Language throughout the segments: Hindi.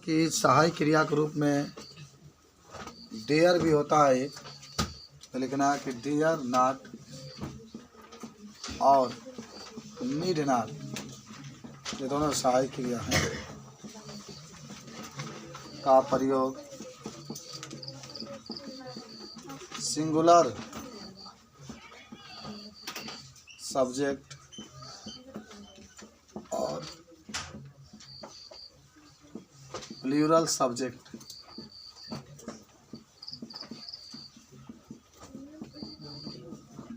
कि सहायक क्रिया के रूप में डेयर भी होता है एक, तो लिखना है कि डेयर नॉट और नीड नॉट, ये दोनों सहायक क्रिया हैं का प्रयोग सिंगुलर सब्जेक्ट और प्लूरल सब्जेक्ट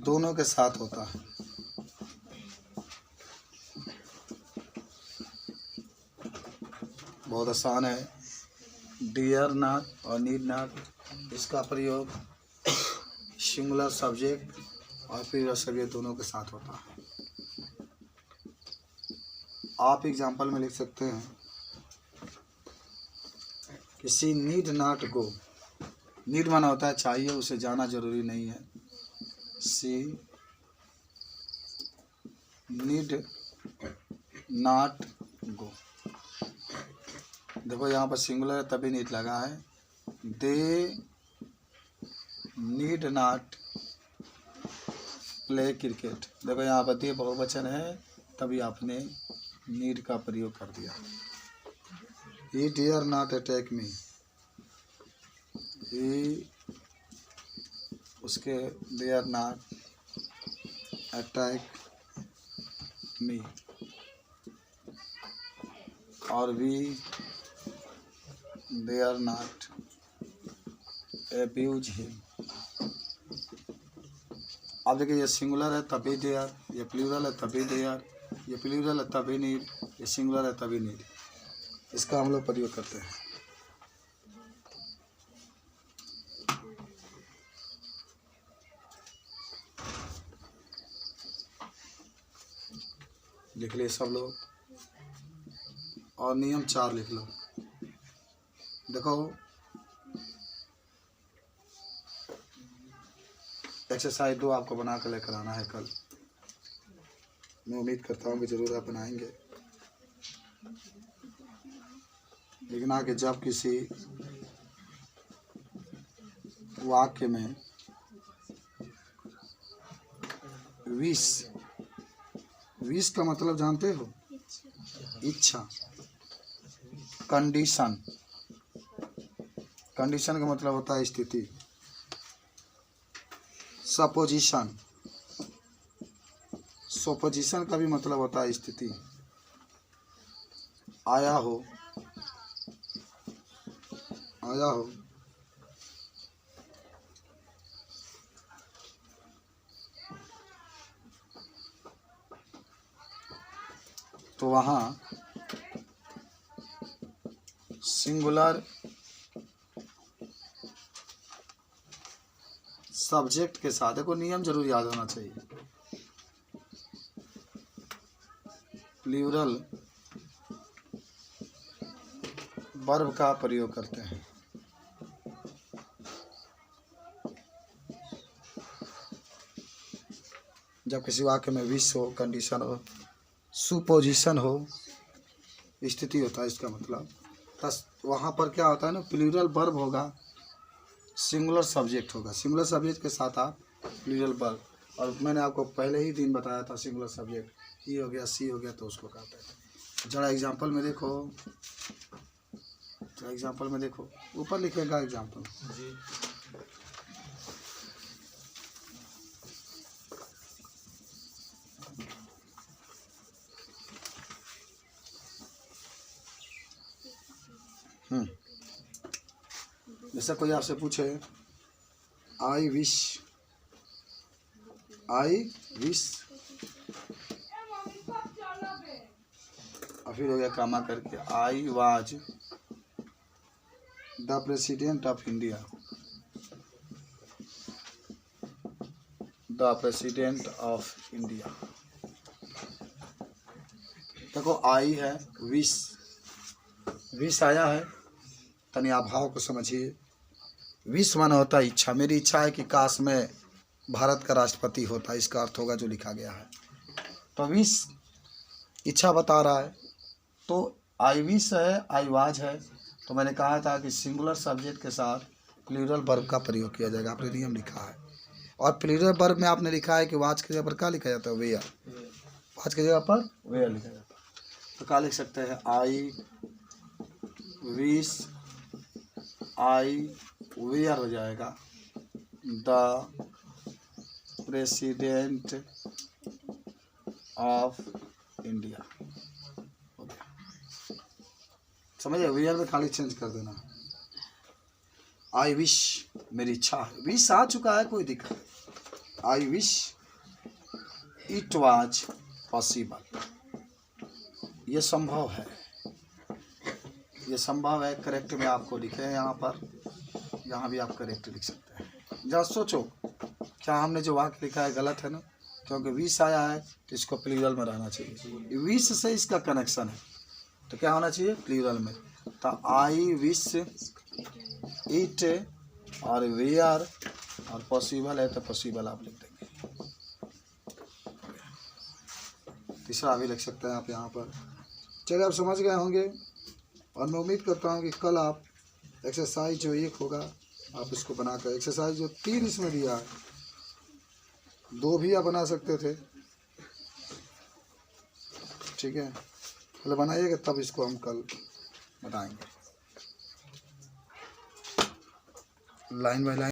दोनों के साथ होता है। बहुत आसान है। डियर नॉट और नीड नॉट, इसका प्रयोग सिंगुलर सब्जेक्ट और प्लूरल सब्जेक्ट दोनों के साथ होता है। आप एग्जाम्पल में लिख सकते हैं कि सी नीड नॉट गो। नीड माना होता है चाहिए, उसे जाना जरूरी नहीं है। सी नीड नॉट गो। देखो यहाँ पर सिंगुलर तभी नीड लगा है। They need not play cricket. देखो यहाँ पर दे बहुवचन है, तभी आपने नीड का प्रयोग कर दिया। He dare not attack me. He उसके डेयर नॉट अटैक मी, और we dare not abuse him. अब देखिए ये सिंगुलर है तभी डेयर, ये प्लूरल है तभी डेयर, ये प्लूरल है तभी नीड, ये सिंगुलर है तभी नीड। इसका हम लोग प्रयोग करते हैं। लिख लिए सब लोग, और नियम 4 लिख लो। देखो एक्सरसाइज 2 आपको बना कर लेकर आना है कल। मैं उम्मीद करता हूँ कि जरूर आप बनाएंगे। लिखना कि जब किसी वाक्य में विश, विश का मतलब जानते हो? इच्छा। कंडीशन, कंडीशन का मतलब होता है स्थिति। सपोजिशन, सपोजिशन का भी मतलब होता है स्थिति। आया हो, आया हो, तो वहाँ सिंगुलर सब्जेक्ट के साथ, देखो नियम जरूर याद होना चाहिए, प्लूरल वर्ब का प्रयोग करते हैं। जब किसी वाक्य में विश हो, कंडीशन हो, सुपोजिशन हो, स्थिति होता है, इसका मतलब बस वहाँ पर क्या होता है ना, प्लूरल वर्ब होगा, सिंगुलर सब्जेक्ट होगा। सिंगुलर सब्जेक्ट के साथ आप प्लूरल वर्ब, और मैंने आपको पहले ही दिन बताया था सिंगुलर सब्जेक्ट ही हो गया, सी हो गया, तो उसको कहते हैं। जरा एग्जाम्पल में देखो, जरा एग्जाम्पल में देखो, ऊपर लिखेगा एग्जाम्पल जी। जैसा कोई आपसे पूछे आई विश, आई विश, और फिर हो गया कामा करके I was the president of India, the president of India. देखो आई है, विश, विश आया है, तनी आप भाव को समझिए। विश माना होता है इच्छा। मेरी इच्छा है कि काश में भारत का राष्ट्रपति होता, इसका अर्थ होगा जो लिखा गया है। तो विश इच्छा बता रहा है, तो आई विश है, आई वाज है, तो मैंने कहा था कि सिंगुलर सब्जेक्ट के साथ प्लूरल वर्ब का प्रयोग किया जाएगा, आपने नियम लिखा है। और प्लूरल वर्ब में आपने लिखा है कि वाच की जगह पर क्या लिखा जाता है, वेयर। वाच की जगह पर वेयर लिखा जाता है। तो क्या लिख सकते हैं, आई विश, आई वेयर हो जाएगा द प्रेसिडेंट ऑफ इंडिया, हो गया। समझे, वेयर में खाली चेंज कर देना। आई विश, मेरी इच्छा है, विश आ चुका है, कोई दिक्कत नहीं। I wish it was possible, ये संभव है, ये संभव है। करेक्ट में आपको लिखे हैं यहाँ पर, यहाँ भी आप करेक्ट लिख सकते हैं। जरा सोचो, क्या हमने जो वाक्य लिखा है गलत है ना, क्योंकि विश आया है तो इसको प्लूरल में रहना चाहिए। विश से इसका कनेक्शन है, तो क्या होना चाहिए, प्लूरल में। तो आई विश इट और वेयर, और पॉसिबल है तो पॉसिबल आप लिख देंगे। तीसरा भी लिख सकते हैं आप यहाँ पर। चलिए, आप समझ गए होंगे, और मैं उम्मीद करता हूँ कि कल आप एक्सरसाइज जो एक होगा आप इसको बनाकर, एक्सरसाइज जो 3 इसमें दिया है, 2 भी आप बना सकते थे, ठीक है। पहले बनाइएगा तब इसको हम कल बताएंगे लाइन बाय लाइन।